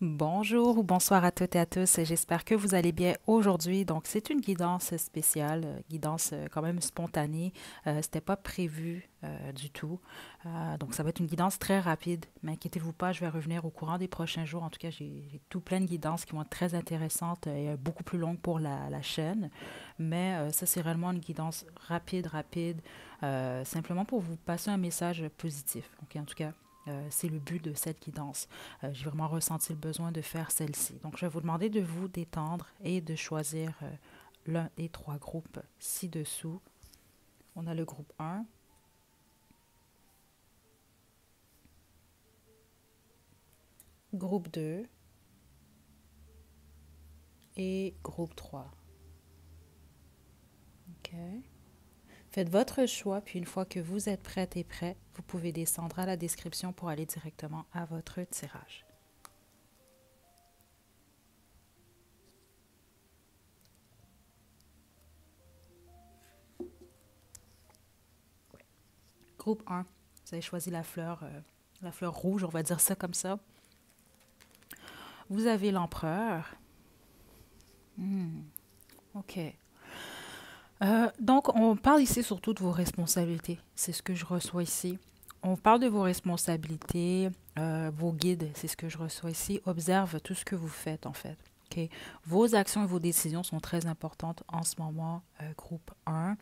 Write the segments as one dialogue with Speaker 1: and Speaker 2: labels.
Speaker 1: Bonjour ou bonsoir à toutes et à tous. J'espère que vous allez bien aujourd'hui. Donc, c'est une guidance spéciale, guidance quand même spontanée. C'était pas prévu du tout. Donc, ça va être une guidance très rapide. Mais inquiétez-vous pas, je vais revenir au courant des prochains jours. En tout cas, j'ai tout plein de guidances qui vont être très intéressantes et beaucoup plus longues pour la chaîne. Mais ça, c'est réellement une guidance rapide, simplement pour vous passer un message positif. Ok, en tout cas. C'est le but de cette guidance. J'ai vraiment ressenti le besoin de faire celle-ci. Donc, je vais vous demander de vous détendre et de choisir l'un des trois groupes ci-dessous. On a le groupe 1, groupe 2 et groupe 3. OK. Faites votre choix, puis une fois que vous êtes prête et prêt, vous pouvez descendre à la description pour aller directement à votre tirage. Groupe 1, vous avez choisi la fleur rouge, on va dire ça comme ça. Vous avez l'empereur. OK. Donc, on parle ici surtout de vos responsabilités. C'est ce que je reçois ici. On parle de vos responsabilités, vos guides, c'est ce que je reçois ici. Observe tout ce que vous faites, en fait. OK? Vos actions et vos décisions sont très importantes en ce moment, groupe 1.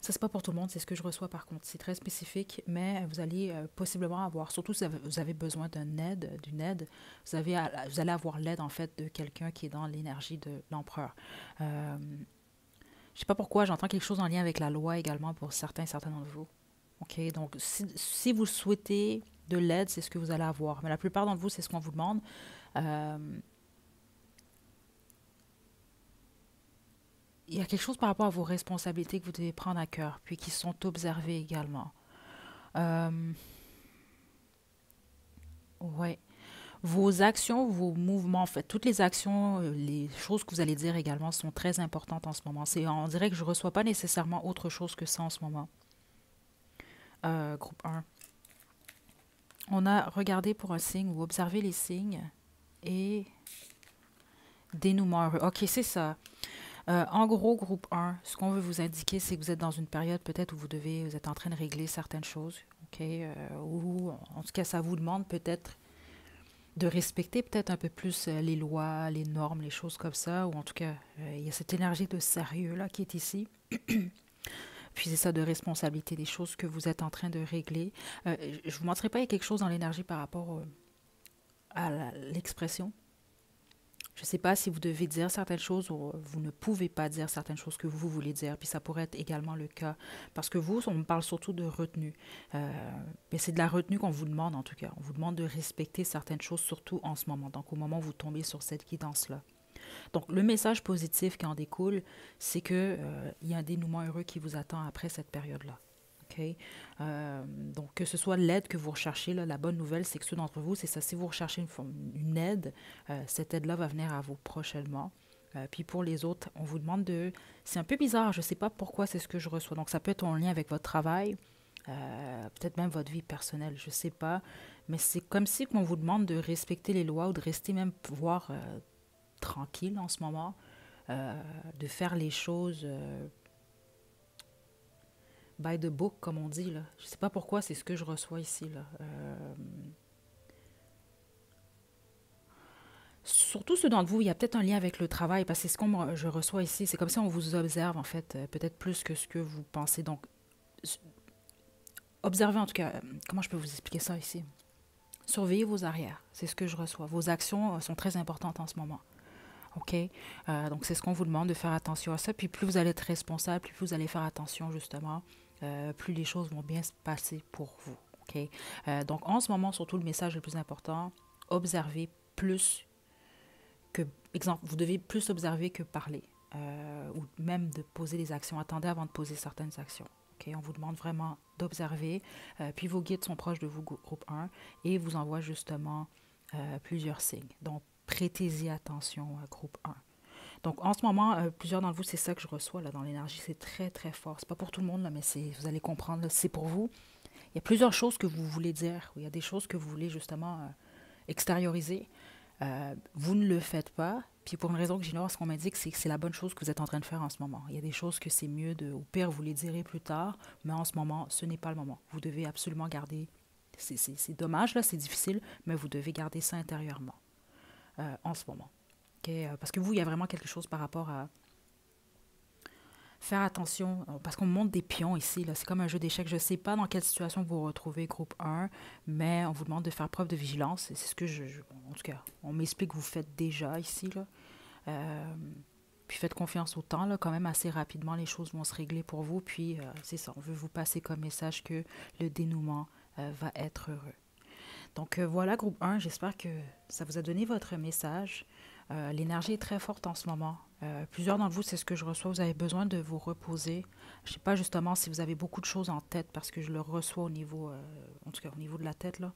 Speaker 1: Ça, c'est pas pour tout le monde, c'est ce que je reçois par contre. C'est très spécifique, mais vous allez possiblement avoir, surtout si vous avez besoin d'une aide, vous allez avoir l'aide en fait de quelqu'un qui est dans l'énergie de l'empereur. Euh, je sais pas pourquoi, j'entends quelque chose en lien avec la loi également pour certains d'entre vous. OK, donc si vous souhaitez de l'aide, c'est ce que vous allez avoir. Mais la plupart d'entre vous, c'est ce qu'on vous demande. Euh, il y a quelque chose par rapport à vos responsabilités que vous devez prendre à cœur, puis qui sont observées également. Euh, ouais. Vos actions, vos mouvements, en fait, toutes les actions, les choses que vous allez dire également sont très importantes en ce moment. On dirait que je ne reçois pas nécessairement autre chose que ça en ce moment. Groupe 1. On a regardé pour un signe ou observé les signes et dénouement heureux. OK, c'est ça. En gros, groupe 1, ce qu'on veut vous indiquer, c'est que vous êtes dans une période peut-être où vous êtes en train de régler certaines choses. OK? Ou en tout cas, ça vous demande peut-être de respecter peut-être un peu plus les lois, les normes, les choses comme ça, ou en tout cas, il y a cette énergie de sérieux là qui est ici. Puis c'est ça de responsabilité, des choses que vous êtes en train de régler. Je vous montrerai pas, il y a quelque chose dans l'énergie par rapport à l'expression. Je ne sais pas si vous devez dire certaines choses ou vous ne pouvez pas dire certaines choses que vous voulez dire. Puis ça pourrait être également le cas. Parce que vous, on parle surtout de retenue. Mais c'est de la retenue qu'on vous demande en tout cas. On vous demande de respecter certaines choses, surtout en ce moment. Donc au moment où vous tombez sur cette guidance-là. Donc le message positif qui en découle, c'est que il y a un dénouement heureux qui vous attend après cette période-là. OK? Donc, que ce soit l'aide que vous recherchez, là, la bonne nouvelle, c'est que ceux d'entre vous, c'est ça. Si vous recherchez une aide, cette aide-là va venir à vous prochainement. Puis pour les autres, on vous demande de... C'est un peu bizarre, je ne sais pas pourquoi c'est ce que je reçois. Donc, ça peut être en lien avec votre travail, peut-être même votre vie personnelle, je ne sais pas. Mais c'est comme si on vous demande de respecter les lois ou de rester même pouvoir tranquille en ce moment, de faire les choses by the book, comme on dit, là. Je sais pas pourquoi, c'est ce que je reçois ici, là. Surtout ceux d'entre vous, il y a peut-être un lien avec le travail, parce que c'est ce que je reçois ici. C'est comme si on vous observe, en fait, peut-être plus que ce que vous pensez. Donc, observez en tout cas, comment je peux vous expliquer ça ici? Surveillez vos arrières, c'est ce que je reçois. Vos actions sont très importantes en ce moment. OK? Donc, c'est ce qu'on vous demande de faire attention à ça. Puis, plus vous allez être responsable, plus vous allez faire attention, justement, plus les choses vont bien se passer pour vous. OK? Donc, en ce moment, surtout, le message le plus important, observez plus que... Exemple, vous devez plus observer que parler. Ou même de poser des actions. Attendez avant de poser certaines actions. Okay? On vous demande vraiment d'observer. Puis, vos guides sont proches de vous, groupe 1, et vous envoient justement plusieurs signes. Donc, prêtez-y attention, groupe 1. Donc, en ce moment, plusieurs d'entre vous, c'est ça que je reçois là, dans l'énergie. C'est très, très fort. C'est pas pour tout le monde, là, mais vous allez comprendre, c'est pour vous. Il y a plusieurs choses que vous voulez dire, ou il y a des choses que vous voulez justement extérioriser. Vous ne le faites pas. Puis pour une raison que j'ignore, ce qu'on m'indique, c'est que c'est la bonne chose que vous êtes en train de faire en ce moment. Il y a des choses que c'est mieux de, au pire, vous les direz plus tard, mais en ce moment, ce n'est pas le moment. Vous devez absolument garder, c'est dommage, là, c'est difficile, mais vous devez garder ça intérieurement en ce moment. Okay? Parce que vous, il y a vraiment quelque chose par rapport à faire attention, parce qu'on monte des pions ici, là, c'est comme un jeu d'échecs. Je ne sais pas dans quelle situation vous vous retrouvez, groupe 1, mais on vous demande de faire preuve de vigilance. Et c'est ce que en tout cas, on m'explique que vous faites déjà ici, là. Puis faites confiance au temps, là, quand même assez rapidement, les choses vont se régler pour vous. Puis c'est ça, on veut vous passer comme message que le dénouement va être heureux. Donc voilà, groupe 1, j'espère que ça vous a donné votre message. L'énergie est très forte en ce moment. Plusieurs d'entre vous, c'est ce que je reçois. Vous avez besoin de vous reposer. Je ne sais pas justement si vous avez beaucoup de choses en tête parce que je le reçois au niveau, en tout cas au niveau de la tête, là.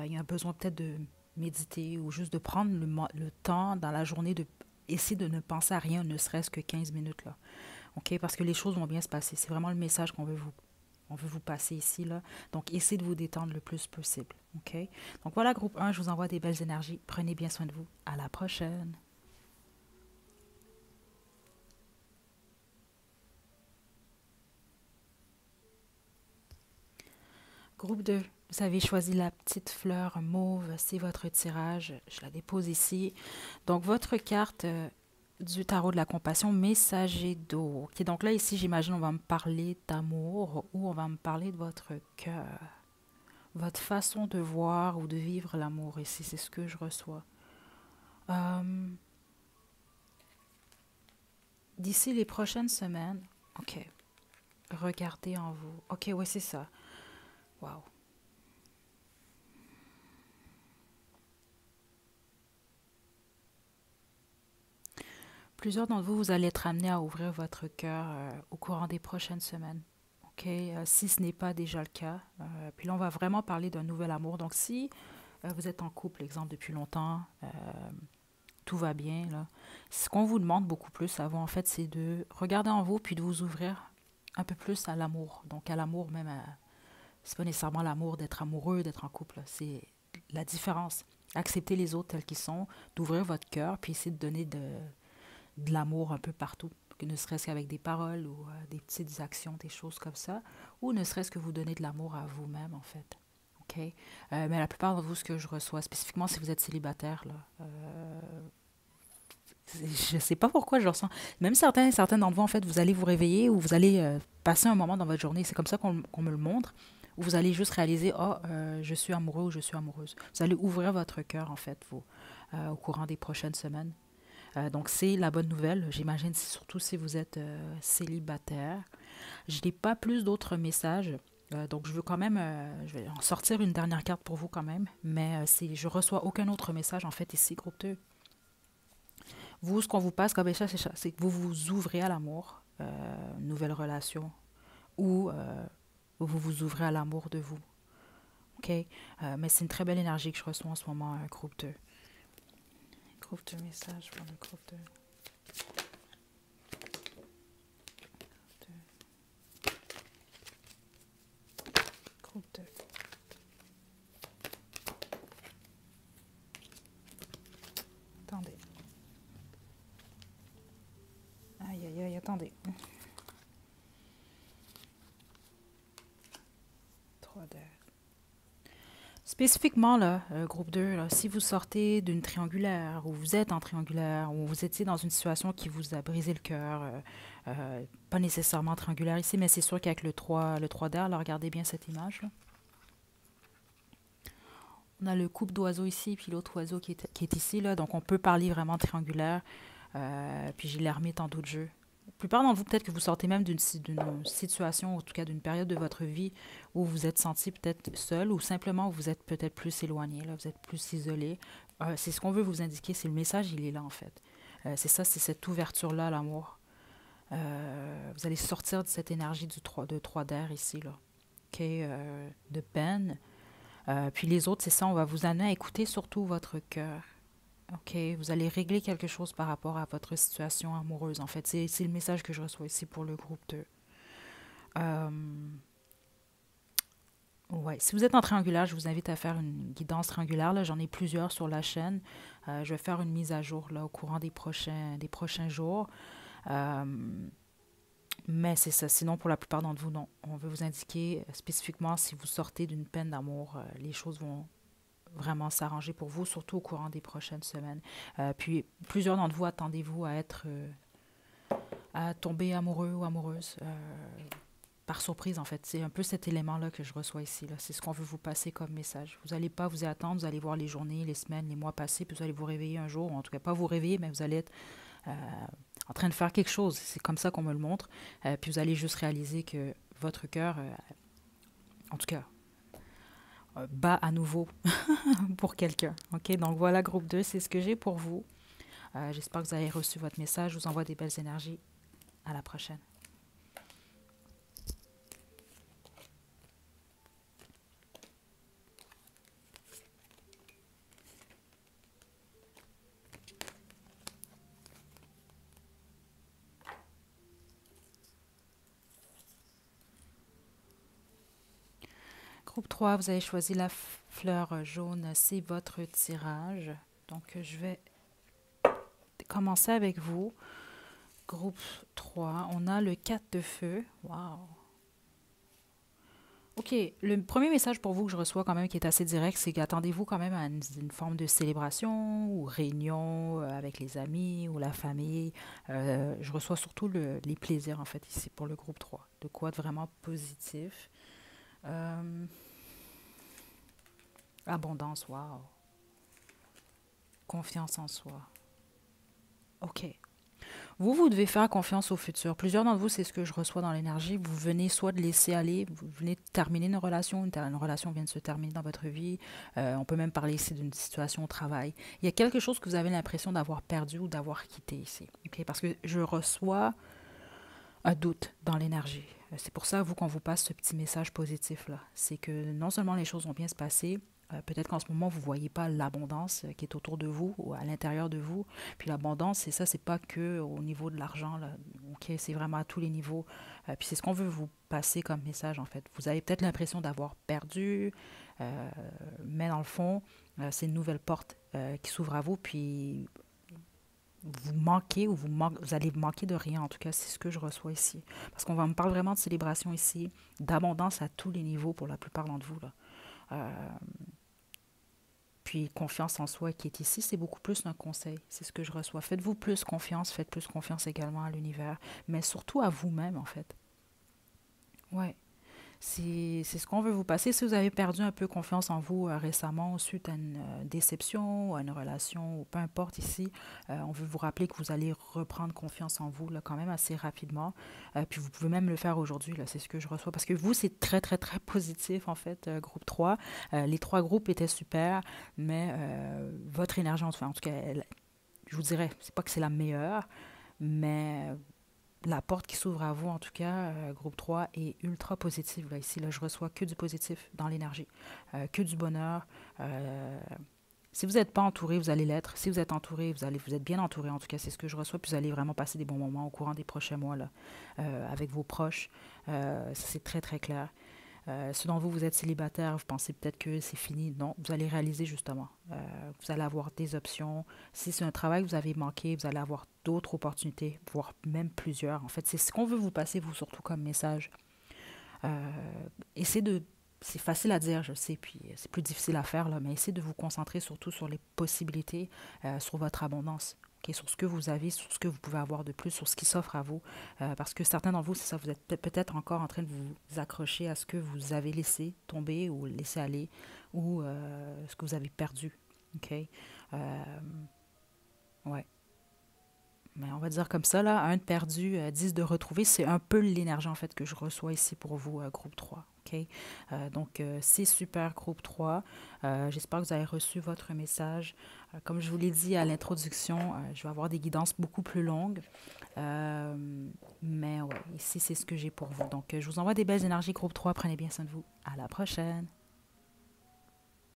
Speaker 1: Il y a un besoin peut-être de méditer ou juste de prendre le temps dans la journée de essayer de ne penser à rien, ne serait-ce que 15 minutes, là. OK? Parce que les choses vont bien se passer. C'est vraiment le message on veut vous passer ici, là. Donc, essayez de vous détendre le plus possible. OK? Donc, voilà, groupe 1, je vous envoie des belles énergies. Prenez bien soin de vous. À la prochaine. Groupe 2, vous avez choisi la petite fleur mauve. C'est votre tirage. Je la dépose ici. Donc, votre carte du tarot de la compassion, messager d'eau. OK, donc là, ici, j'imagine, on va me parler d'amour ou on va me parler de votre cœur. Votre façon de voir ou de vivre l'amour ici, c'est ce que je reçois. D'ici les prochaines semaines, OK, regardez en vous. OK, oui, c'est ça. Wow. Plusieurs d'entre vous, vous allez être amenés à ouvrir votre cœur au courant des prochaines semaines. OK, si ce n'est pas déjà le cas. Puis là, on va vraiment parler d'un nouvel amour. Donc, si vous êtes en couple, exemple, depuis longtemps, tout va bien, là. Ce qu'on vous demande beaucoup plus avant, en fait, c'est de regarder en vous puis de vous ouvrir un peu plus à l'amour. Donc, à l'amour même, c'est pas nécessairement l'amour d'être amoureux, d'être en couple. C'est la différence. Accepter les autres tels qu'ils sont, d'ouvrir votre cœur puis essayer de donner de l'amour un peu partout. Que ne serait-ce qu'avec des paroles ou des petites actions, des choses comme ça. Ou ne serait-ce que vous donner de l'amour à vous-même, en fait. OK? Mais la plupart de vous, ce que je reçois, spécifiquement si vous êtes célibataire, là, je ne sais pas pourquoi je ressens. Même certains d'entre vous, en fait, vous allez vous réveiller ou vous allez passer un moment dans votre journée. C'est comme ça qu'on me le montre. Où vous allez juste réaliser, je suis amoureux ou je suis amoureuse. Vous allez ouvrir votre cœur, en fait, vous, au courant des prochaines semaines. Donc, c'est la bonne nouvelle. J'imagine, surtout si vous êtes célibataire. Je n'ai pas plus d'autres messages. Donc, je veux quand même, je vais en sortir une dernière carte pour vous quand même. Mais je reçois aucun autre message, en fait, ici, groupe 2. Vous, ce qu'on vous passe comme message, c'est que vous vous ouvrez à l'amour, une nouvelle relation, ou vous vous ouvrez à l'amour de vous. OK? Mais c'est une très belle énergie que je reçois en ce moment, groupe 2. Groupe 2, message pour le groupe 2. Groupe 2. Attendez. Aïe, aïe, aïe, attendez. 3 d'air. Spécifiquement, là, groupe 2, là, si vous sortez d'une triangulaire, ou vous êtes en triangulaire, ou vous étiez dans une situation qui vous a brisé le cœur, pas nécessairement triangulaire ici, mais c'est sûr qu'avec le 3 d'air, là, regardez bien cette image, là. On a le couple d'oiseaux ici, puis l'autre oiseau qui est ici, là, donc on peut parler vraiment triangulaire, puis j'ai l'ermite en d'autres jeux. La plupart d'entre vous, peut-être que vous sortez même d'une situation, en tout cas d'une période de votre vie où vous êtes senti peut-être seul ou simplement vous êtes peut-être plus éloigné, là, vous êtes plus isolé. C'est ce qu'on veut vous indiquer, c'est le message, il est là en fait. C'est ça, c'est cette ouverture-là à l'amour. Vous allez sortir de cette énergie de 3 d'air ici, là. OK, de peine. Puis les autres, c'est ça, on va vous amener à écouter surtout votre cœur. OK, vous allez régler quelque chose par rapport à votre situation amoureuse, en fait. C'est le message que je reçois ici pour le groupe 2. Ouais. Si vous êtes en triangulaire, je vous invite à faire une guidance triangulaire. Là, j'en ai plusieurs sur la chaîne. Je vais faire une mise à jour là, au courant des prochains jours. Euh, mais c'est ça. Sinon, pour la plupart d'entre vous, non. On veut vous indiquer spécifiquement si vous sortez d'une peine d'amour, les choses vont vraiment s'arranger pour vous, surtout au courant des prochaines semaines. Puis, plusieurs d'entre vous, attendez-vous à être, à tomber amoureux ou amoureuse. Par surprise, en fait. C'est un peu cet élément-là que je reçois ici. Là. C'est ce qu'on veut vous passer comme message. Vous n'allez pas vous y attendre, vous allez voir les journées, les semaines, les mois passer, puis vous allez vous réveiller un jour, ou en tout cas pas vous réveiller, mais vous allez être euh, en train de faire quelque chose. C'est comme ça qu'on me le montre. Puis vous allez juste réaliser que votre cœur, en tout cas, bat à nouveau pour quelqu'un. OK? Donc voilà, groupe 2, c'est ce que j'ai pour vous. J'espère que vous avez reçu votre message. Je vous envoie des belles énergies. À la prochaine. Groupe 3, vous avez choisi la fleur jaune, c'est votre tirage. Donc, je vais commencer avec vous. Groupe 3, on a le 4 de feu. Wow! OK, le premier message pour vous que je reçois quand même qui est assez direct, c'est qu'attendez-vous quand même à une forme de célébration ou réunion avec les amis ou la famille. Je reçois surtout les plaisirs en fait ici pour le groupe 3. De quoi de vraiment positif. Euh, Abondance, wow. Confiance en soi. OK. Vous devez faire confiance au futur. Plusieurs d'entre vous, c'est ce que je reçois dans l'énergie. Vous venez soit de laisser aller, vous venez de terminer une relation vient de se terminer dans votre vie. On peut même parler ici d'une situation au travail. Il y a quelque chose que vous avez l'impression d'avoir perdu ou d'avoir quitté ici. Okay? Parce que je reçois un doute dans l'énergie. C'est pour ça, vous, qu'on vous passe ce petit message positif-là. C'est que non seulement les choses vont bien se passer, peut-être qu'en ce moment, vous ne voyez pas l'abondance qui est autour de vous ou à l'intérieur de vous. Puis l'abondance, c'est ça, c'est pas que au niveau de l'argent, là. OK, c'est vraiment à tous les niveaux. Puis c'est ce qu'on veut vous passer comme message, en fait. Vous avez peut-être l'impression d'avoir perdu, mais dans le fond, c'est une nouvelle porte qui s'ouvre à vous. Puis vous manquez ou vous allez manquer de rien. En tout cas, c'est ce que je reçois ici. Parce qu'on me parle vraiment de célébration ici, d'abondance à tous les niveaux pour la plupart d'entre vous, là. Euh, Puis confiance en soi qui est ici, c'est beaucoup plus un conseil. C'est ce que je reçois. Faites-vous plus confiance, faites plus confiance également à l'univers, mais surtout à vous-même, en fait. Ouais. C'est ce qu'on veut vous passer. Si vous avez perdu un peu confiance en vous récemment suite à une déception, à une relation, ou peu importe ici, on veut vous rappeler que vous allez reprendre confiance en vous là, quand même assez rapidement. Puis vous pouvez même le faire aujourd'hui, là, c'est ce que je reçois. Parce que vous, c'est très, très, très positif, en fait, groupe 3. Les trois groupes étaient super, mais votre énergie, enfin, en tout cas, je vous dirais, c'est pas que c'est la meilleure, mais la porte qui s'ouvre à vous, en tout cas, groupe 3, est ultra positive. Là, ici, là, je reçois que du positif dans l'énergie, que du bonheur. Euh, Si vous n'êtes pas entouré, vous allez l'être. Si vous êtes entouré, vous êtes bien entouré. En tout cas, c'est ce que je reçois. Puis vous allez vraiment passer des bons moments au courant des prochains mois là, avec vos proches. Ça, c'est très, très clair. Si dont vous êtes célibataire, vous pensez peut-être que c'est fini. Non, vous allez réaliser justement. Vous allez avoir des options. Si c'est un travail que vous avez manqué, vous allez avoir d'autres opportunités, voire même plusieurs. En fait, c'est ce qu'on veut vous passer, vous, surtout comme message. Euh, Essayez de... C'est facile à dire, je sais, puis c'est plus difficile à faire, là, mais essayez de vous concentrer surtout sur les possibilités, sur votre abondance. Ok, sur ce que vous avez, sur ce que vous pouvez avoir de plus, sur ce qui s'offre à vous. Parce que certains d'entre vous, c'est ça, vous êtes peut-être encore en train de vous accrocher à ce que vous avez laissé tomber ou laissé aller ou ce que vous avez perdu. OK? Ouais. Mais on va dire comme ça, là, un de perdu, 10 de retrouvé, c'est un peu l'énergie en fait que je reçois ici pour vous, groupe 3. OK? Donc, c'est super, groupe 3. J'espère que vous avez reçu votre message. Comme je vous l'ai dit à l'introduction, je vais avoir des guidances beaucoup plus longues. Euh, mais ouais, ici, c'est ce que j'ai pour vous. Donc, je vous envoie des belles énergies, groupe 3. Prenez bien soin de vous. À la prochaine.